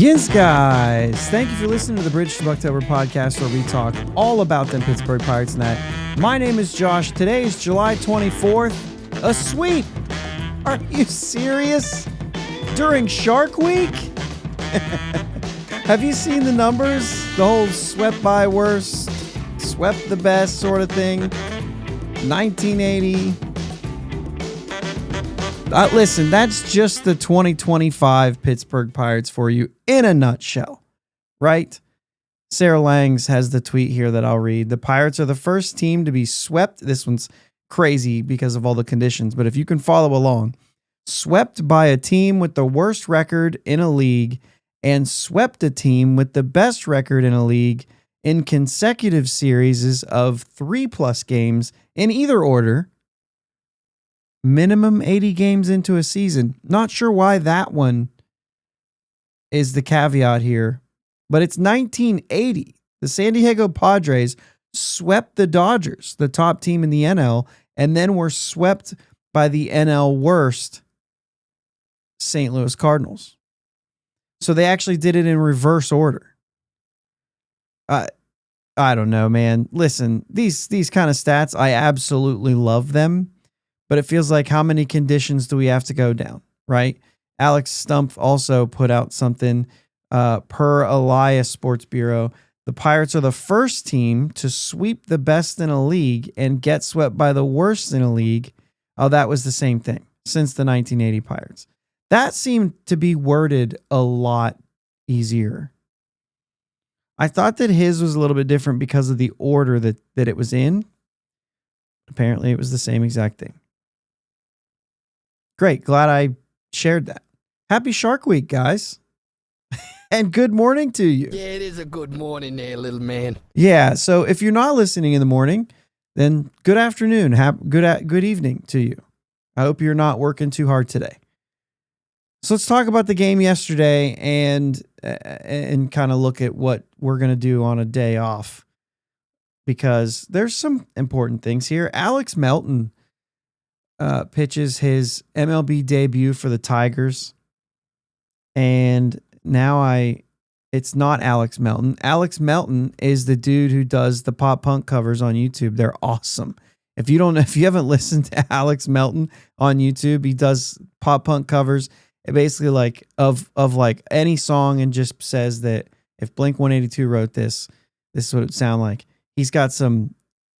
Gins, guys, thank you for listening to the Bridge to Buctober podcast, where we talk all about them Pittsburgh Pirates and that. My name is Josh. Today is July 24th. A sweep. Are you serious? During Shark Week? Have you seen the numbers? The whole swept by worst, swept the best sort of thing. 1980. Listen, that's just the 2025 Pittsburgh Pirates for you in a nutshell, right? Sarah Langs has the tweet here that I'll read. The Pirates are the first team to be swept. This one's crazy because of all the conditions, but if you can follow along. Swept by a team with the worst record in a league and swept a team with the best record in a league in consecutive series of 3+ games in either order. Minimum 80 games into a season. Not sure why that one is the caveat here, but it's 1980. The San Diego Padres swept the Dodgers, the top team in the NL, and then were swept by the NL worst St. Louis Cardinals. So they actually did it in reverse order. I don't know, man. Listen, these kind of stats, I absolutely love them. But it feels like, how many conditions do we have to go down, right? Alex Stumpf also put out something per Elias Sports Bureau. The Pirates are the first team to sweep the best in a league and get swept by the worst in a league. Oh, that was the same thing since the 1980 Pirates. That seemed to be worded a lot easier. I thought that his was a little bit different because of the order that it was in. Apparently, it was the same exact thing. Great. Glad I shared that. Happy Shark Week, guys. And good morning to you. Yeah, it is a good morning there, little man. Yeah, so if you're not listening in the morning, then good afternoon. Good evening to you. I hope you're not working too hard today. So let's talk about the game yesterday and kind of look at what we're going to do on a day off, because there's some important things here. Alex Melton pitches his MLB debut for the Tigers. And now it's not Alex Melton. Alex Melton is the dude who does the pop punk covers on YouTube. They're awesome. If you haven't listened to Alex Melton on YouTube, he does pop punk covers. It basically like of like any song, and just says that if Blink-182 wrote this is what it would sound like. He's got some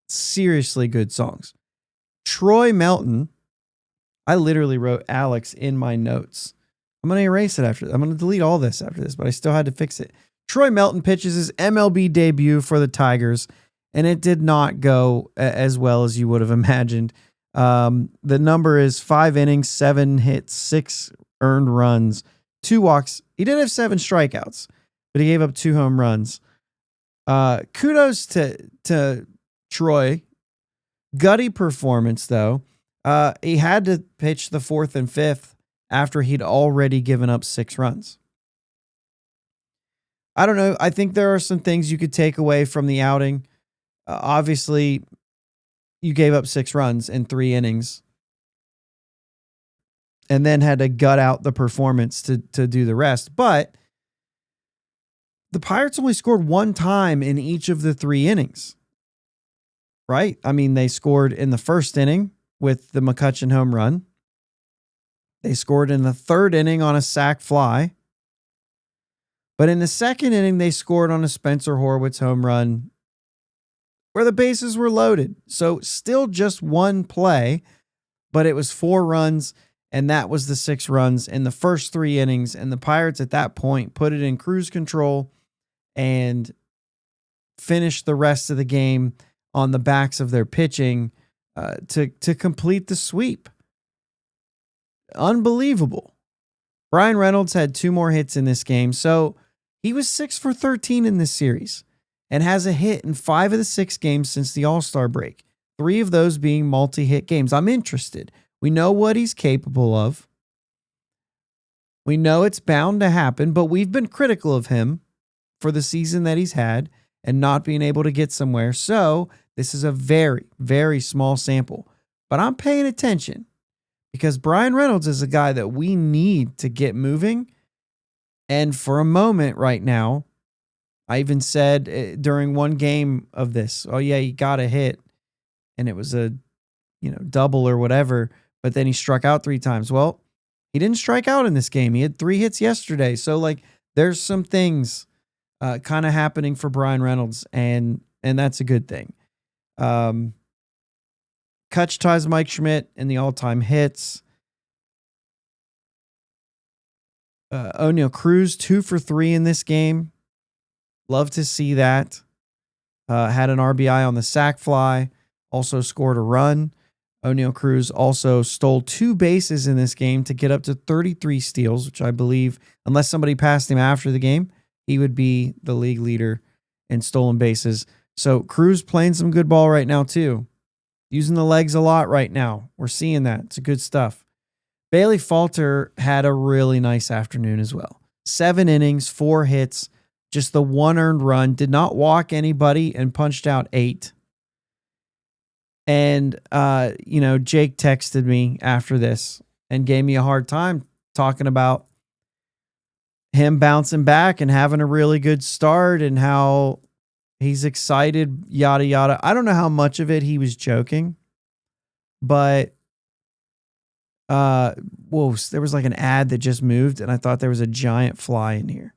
seriously good songs. Troy Melton, I literally wrote Alex in my notes. I'm going to erase it I'm going to delete all this after this, but I still had to fix it. Troy Melton pitches his MLB debut for the Tigers, and it did not go as well as you would have imagined. The number is 5 innings, 7 hits, 6 earned runs, 2 walks. He did have 7 strikeouts, but he gave up 2 home runs. Kudos to Troy. Gutty performance, though. He had to pitch the 4th and 5th after he'd already given up 6 runs. I don't know. I think there are some things you could take away from the outing. Obviously, you gave up 6 runs in 3 innings and then had to gut out the performance to do the rest. But the Pirates only scored 1 time in each of the 3 innings. Right? I mean, they scored in the 1st inning with the McCutchen home run. They scored in the 3rd inning on a sac fly. But in the 2nd inning, they scored on a Spencer Horwitz home run where the bases were loaded. So still just 1 play, but it was 4 runs, and that was the 6 runs in the first 3 innings. And the Pirates at that point put it in cruise control and finished the rest of the game on the backs of their pitching to complete the sweep. Unbelievable. Brian Reynolds had 2 more hits in this game, so he was 6 for 13 in this series and has a hit in 5 of the 6 games since the All-Star break, 3 of those being multi-hit games. I'm interested. We know what he's capable of. We know it's bound to happen, but we've been critical of him for the season that he's had and not being able to get somewhere. So this is a very, very small sample, but I'm paying attention because Brian Reynolds is a guy that we need to get moving And for a moment right now, I even said during one game of this, oh yeah, he got a hit and it was a, double or whatever, but then he struck out 3 times. Well, he didn't strike out in this game. He had 3 hits yesterday. So like there's some things kind of happening for Brian Reynolds, and that's a good thing. Kutch ties Mike Schmidt in the all-time hits. O'Neal Cruz 2 for 3 in this game. Love to see that. Had an RBI on the sac fly. Also scored a run. O'Neal Cruz also stole 2 bases in this game to get up to 33 steals, which I believe, unless somebody passed him after the game, he would be the league leader in stolen bases. So Cruz playing some good ball right now too. Using the legs a lot right now. We're seeing that. It's good stuff. Bailey Falter had a really nice afternoon as well. 7 innings, 4 hits, just the 1 earned run, did not walk anybody and punched out 8. And, Jake texted me after this and gave me a hard time talking about him bouncing back and having a really good start and how he's excited, yada, yada. I don't know how much of it he was joking, but there was like an ad that just moved and I thought there was a giant fly in here.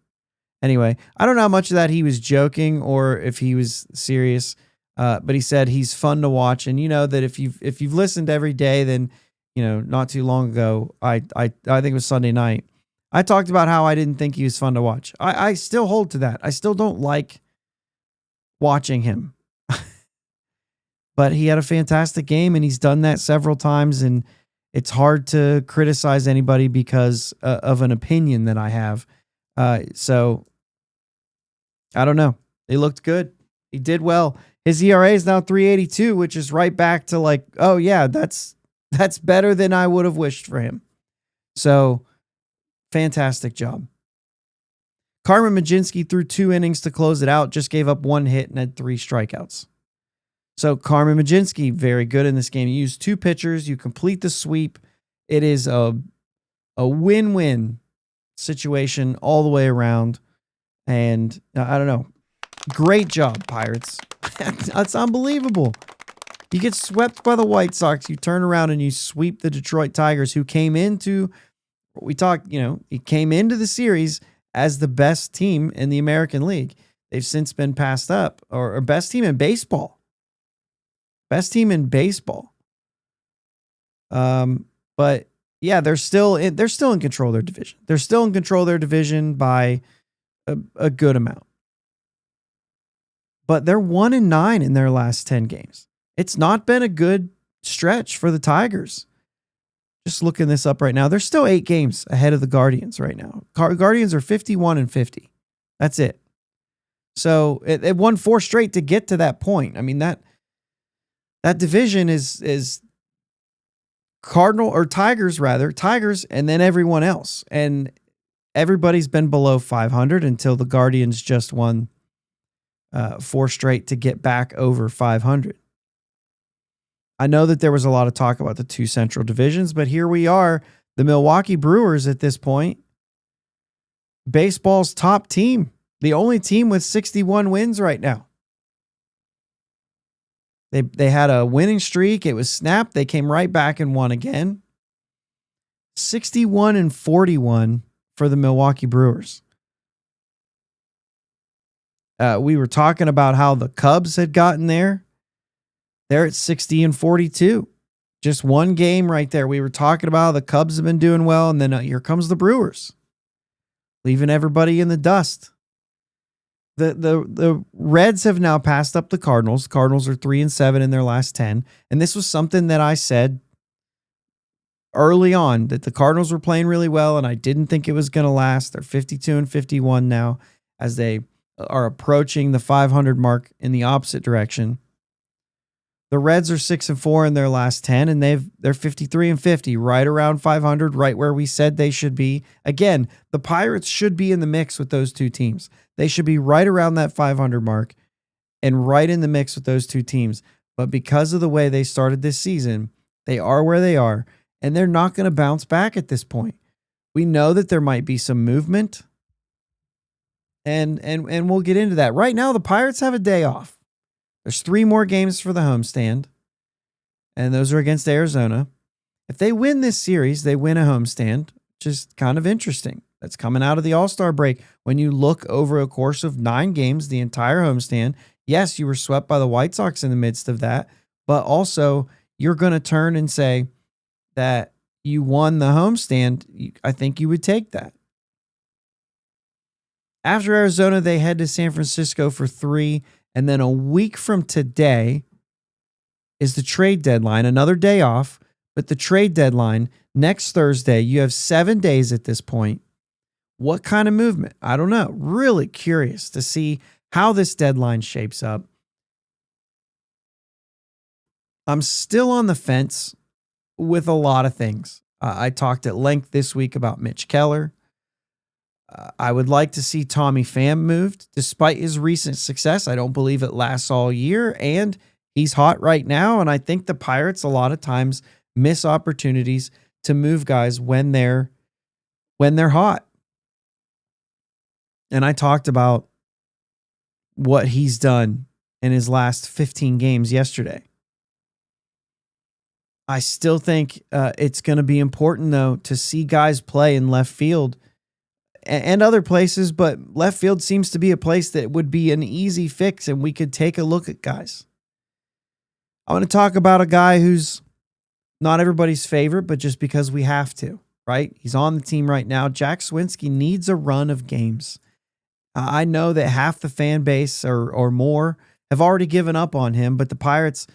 Anyway, I don't know how much of that he was joking or if he was serious. But he said he's fun to watch, and that if you've listened every day, then not too long ago, I think it was Sunday night, I talked about how I didn't think he was fun to watch. I still hold to that. I still don't like watching him, but he had a fantastic game, and he's done that several times, and it's hard to criticize anybody because of an opinion that I have. So I don't know. He looked good. He did well. His ERA is now 3.82, which is right back to like, oh yeah, that's better than I would have wished for him. So fantastic job. Carmen Mlodzinski threw 2 innings to close it out, just gave up 1 hit and had 3 strikeouts. So Carmen Mlodzinski, very good in this game. You use 2 pitchers, you complete the sweep. It is a win-win situation all the way around. And I don't know. Great job, Pirates. That's unbelievable. You get swept by the White Sox. You turn around and you sweep the Detroit Tigers, who came into, he came into the series as the best team in the American League. They've since been passed up, or best team in baseball. Best team in baseball. But yeah, they're still in control of their division. They're still in control of their division by a good amount. But they're 1-9 in their last 10 games. It's not been a good stretch for the Tigers. Just looking this up right now, they're still 8 games ahead of the Guardians right now. Guardians are 51-50. That's it. So it won 4 straight to get to that point. I mean, that division is Tigers, and then everyone else. And everybody's been below 500 until the Guardians just won 4 straight to get back over 500. I know that there was a lot of talk about the 2 central divisions, but here we are, the Milwaukee Brewers at this point, baseball's top team, the only team with 61 wins right now. They had a winning streak. It was snapped. They came right back and won again. 61-41 for the Milwaukee Brewers. We were talking about how the Cubs had gotten there. They're at 60-42. Just 1 game right there. We were talking about how the Cubs have been doing well, and then here comes the Brewers, leaving everybody in the dust. The Reds have now passed up the Cardinals. Cardinals are 3-7 in their last 10. And this was something that I said early on, that the Cardinals were playing really well, and I didn't think it was going to last. They're 52-51 now as they are approaching the 500 mark in the opposite direction. The Reds are 6-4 in their last 10, and they're 53-50, right around 500, right where we said they should be. Again, the Pirates should be in the mix with those 2 teams. They should be right around that 500 mark and right in the mix with those 2 teams. But because of the way they started this season, they are where they are, and they're not going to bounce back at this point. We know that there might be some movement And we'll get into that. Right now, the Pirates have a day off. There's 3 more games for the homestand, and those are against Arizona. If they win this series, they win a homestand, which is kind of interesting. That's coming out of the All-Star break. When you look over a course of 9 games, the entire homestand, yes, you were swept by the White Sox in the midst of that, but also you're going to turn and say that you won the homestand. I think you would take that. After Arizona, they head to San Francisco for 3, and then a week from today is the trade deadline, another day off, but the trade deadline next Thursday. You have 7 days at this point. What kind of movement? I don't know. Really curious to see how this deadline shapes up. I'm still on the fence with a lot of things. I talked at length this week about Mitch Keller. I would like to see Tommy Pham moved. Despite his recent success, I don't believe it lasts all year, and he's hot right now, and I think the Pirates a lot of times miss opportunities to move guys when they're hot. And I talked about what he's done in his last 15 games yesterday. I still think it's going to be important, though, to see guys play in left field and other places, but left field seems to be a place that would be an easy fix, and we could take a look at guys. I want to talk about a guy who's not everybody's favorite, but just because we have to, right? He's on the team right now. Jack Swinski needs a run of games. I know that half the fan base or more have already given up on him, but the Pirates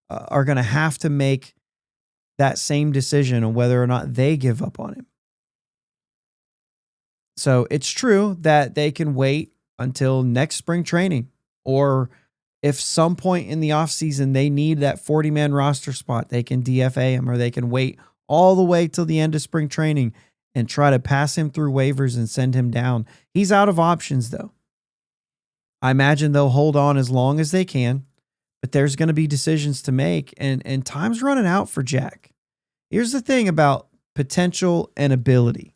are going to have to make that same decision on whether or not they give up on him. So it's true that they can wait until next spring training, or if some point in the offseason they need that 40-man roster spot, they can DFA him, or they can wait all the way till the end of spring training and try to pass him through waivers and send him down. He's out of options, though. I imagine they'll hold on as long as they can, but there's going to be decisions to make, and time's running out for Jack. Here's the thing about potential and ability.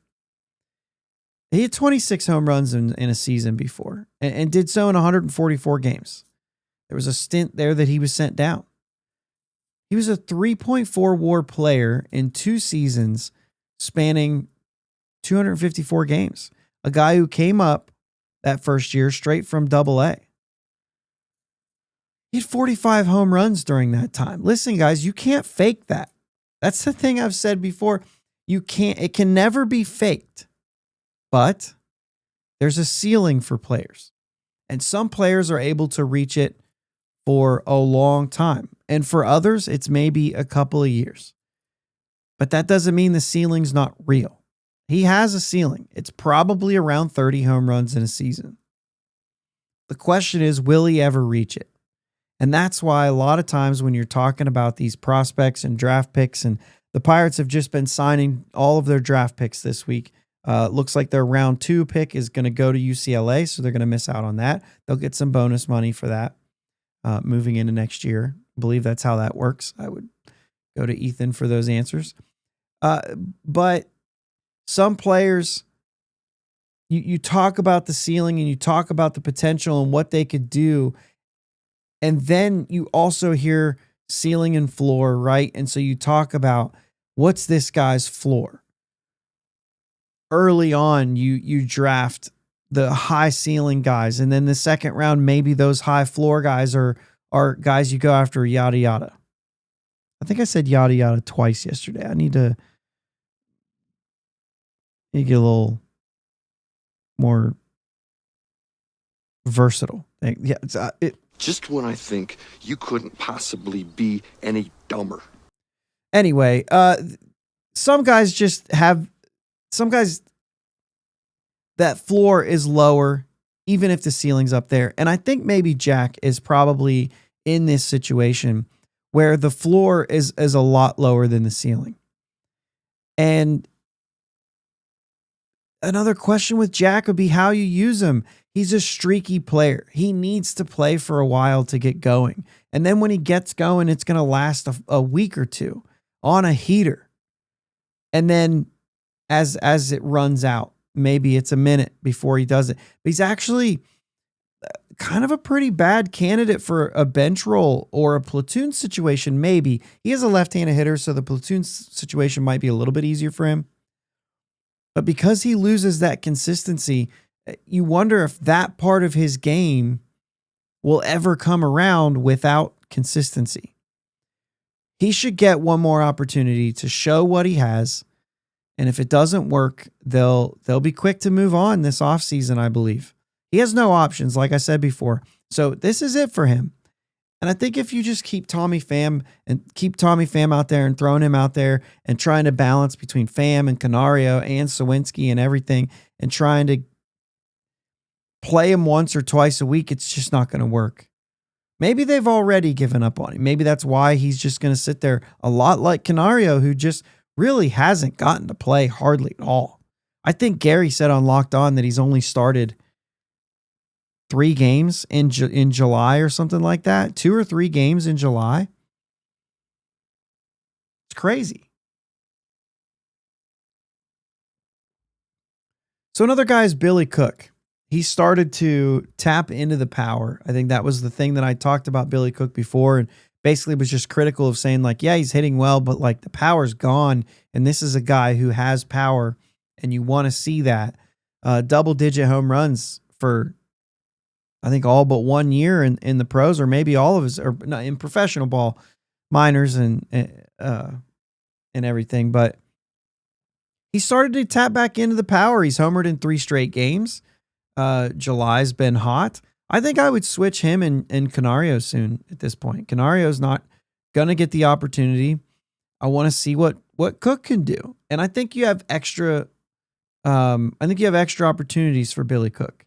He had 26 home runs in a season before and did so in 144 games. There was a stint there that he was sent down. He was a 3.4 WAR player in 2 seasons spanning 254 games. A guy who came up that first year straight from AA. He had 45 home runs during that time. Listen, guys, you can't fake that. That's the thing I've said before. It can never be faked. But there's a ceiling for players. And some players are able to reach it for a long time. And for others, it's maybe a couple of years. But that doesn't mean the ceiling's not real. He has a ceiling. It's probably around 30 home runs in a season. The question is, will he ever reach it? And that's why a lot of times when you're talking about these prospects and draft picks, and the Pirates have just been signing all of their draft picks this week. Looks like their round 2 pick is going to go to UCLA, so they're going to miss out on that. They'll get some bonus money for that moving into next year. I believe that's how that works. I would go to Ethan for those answers. But some players, you talk about the ceiling and you talk about the potential and what they could do, and then you also hear ceiling and floor, right? And so you talk about what's this guy's floor. Early on, you draft the high ceiling guys, and then the second round, maybe those high floor guys are guys you go after, yada yada. I think I said yada yada twice yesterday. I need to get a little more versatile. Yeah, just when I think you couldn't possibly be any dumber. Anyway, some guys, that floor is lower, even if the ceiling's up there. And I think maybe Jack is probably in this situation where the floor is a lot lower than the ceiling. And another question with Jack would be how you use him. He's a streaky player. He needs to play for a while to get going. And then when he gets going, it's going to last a week or two on a heater. And then as it runs out, maybe it's a minute before he does it. But he's actually kind of a pretty bad candidate for a bench role or a platoon situation, maybe. He is a left-handed hitter, so the platoon situation might be a little bit easier for him. But because he loses that consistency, you wonder if that part of his game will ever come around without consistency. He should get one more opportunity to show what he has. And if it doesn't work, they'll be quick to move on this offseason, I believe. He has no options, like I said before. So this is it for him. And I think if you just keep Tommy Pham out there and throwing him out there and trying to balance between Pham and Canario and Sawinski and everything and trying to play him once or twice a week, it's just not going to work. Maybe they've already given up on him. Maybe that's why he's just going to sit there a lot like Canario, who just really hasn't gotten to play hardly at all. I think Gary said on Locked On that he's only started 3 games in July or something like that. 2 or 3 games in July. It's crazy. So another guy is Billy Cook. He started to tap into the power. I think that was the thing that I talked about Billy Cook before, and basically was just critical of saying like, yeah, he's hitting well, but like the power's gone. And this is a guy who has power, and you want to see that. Double-digit home runs for, I think, all but 1 year in the pros, or maybe all of his, or not in professional ball, minors and everything. But he started to tap back into the power. He's homered in 3 straight games. July's been hot. I think I would switch him and Canario soon at this point. Canario's not going to get the opportunity. I want to see what Cook can do. And I think you have extra opportunities for Billy Cook.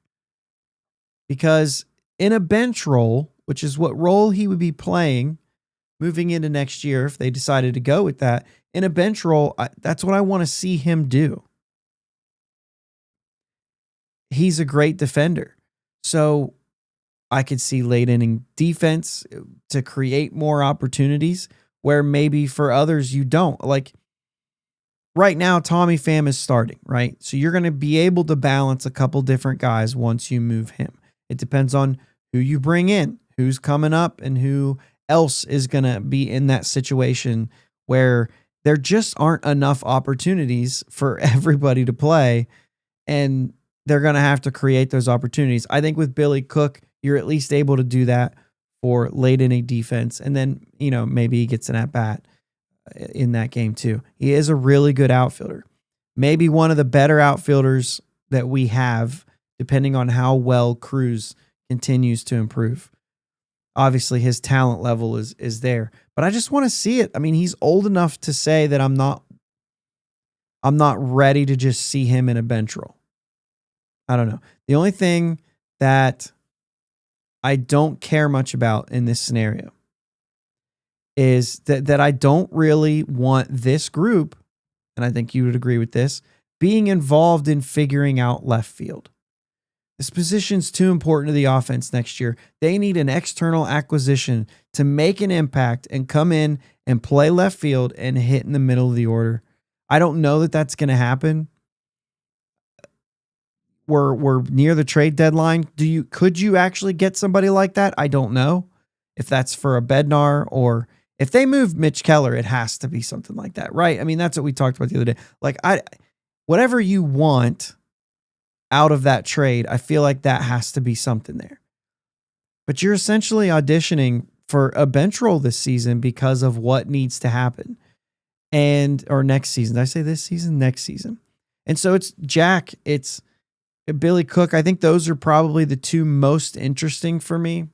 Because in a bench role, which is what role he would be playing moving into next year if they decided to go with that, in a bench role, that's what I want to see him do. He's a great defender. So I could see late inning defense to create more opportunities where maybe for others you don't. Like right now, Tommy Pham is starting, right? So you're going to be able to balance a couple different guys once you move him. It depends on who you bring in, who's coming up, and who else is going to be in that situation where there just aren't enough opportunities for everybody to play, and they're going to have to create those opportunities. I think with Billy Cook, you're at least able to do that for late inning defense. And then, maybe he gets an at-bat in that game too. He is a really good outfielder. Maybe one of the better outfielders that we have, depending on how well Cruz continues to improve. Obviously, his talent level is there. But I just want to see it. I mean, he's old enough to say that I'm not ready to just see him in a bench role. I don't know. The only thing that I don't care much about in this scenario is that I don't really want this group, and I think you would agree with this, being involved in figuring out left field. This position's too important to the offense next year. They need an external acquisition to make an impact and come in and play left field and hit in the middle of the order. I don't know that that's going to happen. We're near the trade deadline. Could you actually get somebody like that? I don't know if that's for a Bednar, or if they move Mitch Keller, it has to be something like that, right? I mean, that's what we talked about the other day. Like whatever you want out of that trade, I feel like that has to be something there. But you're essentially auditioning for a bench role this season because of what needs to happen. Or next season. Did I say this season? Next season. And so it's Jack, it's Billy Cook. I think those are probably the 2 most interesting for me.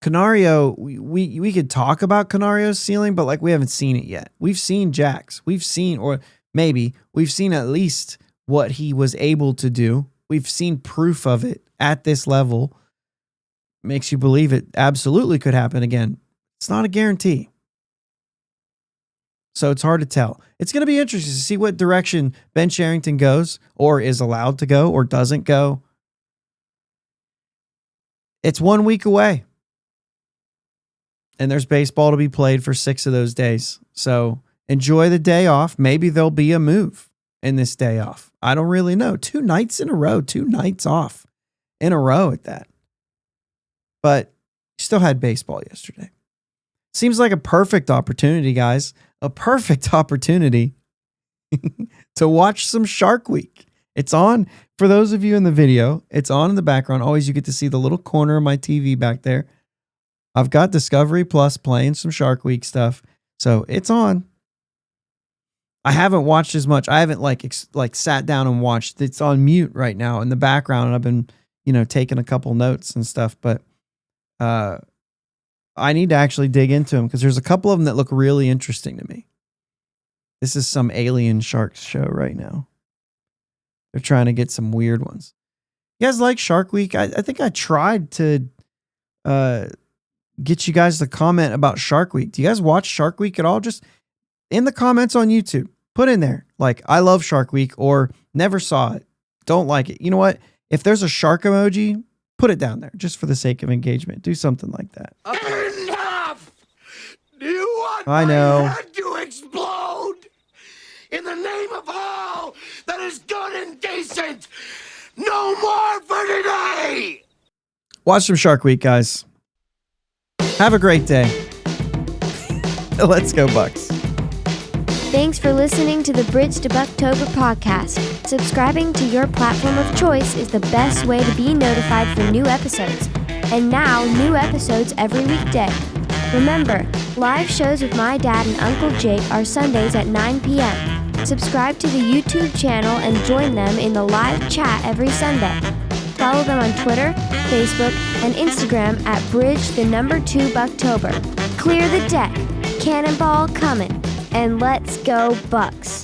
Canario, we could talk about Canario's ceiling, but like we haven't seen it yet. We've seen Jack's. We've seen at least what he was able to do. We've seen proof of it at this level. Makes you believe it absolutely could happen again. It's not a guarantee. So it's hard to tell. It's going to be interesting to see what direction Ben Cherington goes, or is allowed to go, or doesn't go. It's 1 week away. And there's baseball to be played for 6 of those days. So enjoy the day off. Maybe there'll be a move. in this day off? I don't really know. 2 nights in a row, 2 nights off in a row at that. But still had baseball yesterday. Seems like a perfect opportunity, guys. A perfect opportunity to watch some Shark Week. It's on, for those of you in the video, it's on in the background. Always you get to see the little corner of my TV back there. I've got Discovery Plus playing some Shark Week stuff. So it's on. I haven't watched as much. I haven't like sat down and watched. It's on mute right now in the background. And I've been, taking a couple notes and stuff, but I need to actually dig into them because there's a couple of them that look really interesting to me. This is some alien sharks show right now. They're trying to get some weird ones. You guys like Shark Week? I think I tried to get you guys to comment about Shark Week. Do you guys watch Shark Week at all? Just in the comments on YouTube, put in there, like, I love Shark Week or never saw it, don't like it. You know what? If there's a shark emoji, put it down there just for the sake of engagement. Do something like that. Enough! Do you want I know. my head to explode? In the name of all that is good and decent, no more for today! Watch some Shark Week, guys. Have a great day. Let's go, Bucs. Thanks for listening to the Bridge to Buctober podcast. Subscribing to your platform of choice is the best way to be notified for new episodes. And now, new episodes every weekday. Remember, live shows with my dad and Uncle Jake are Sundays at 9 p.m. Subscribe to the YouTube channel and join them in the live chat every Sunday. Follow them on Twitter, Facebook, and Instagram at Bridge2 Buctober. Clear the deck, cannonball coming, and let's go Bucs.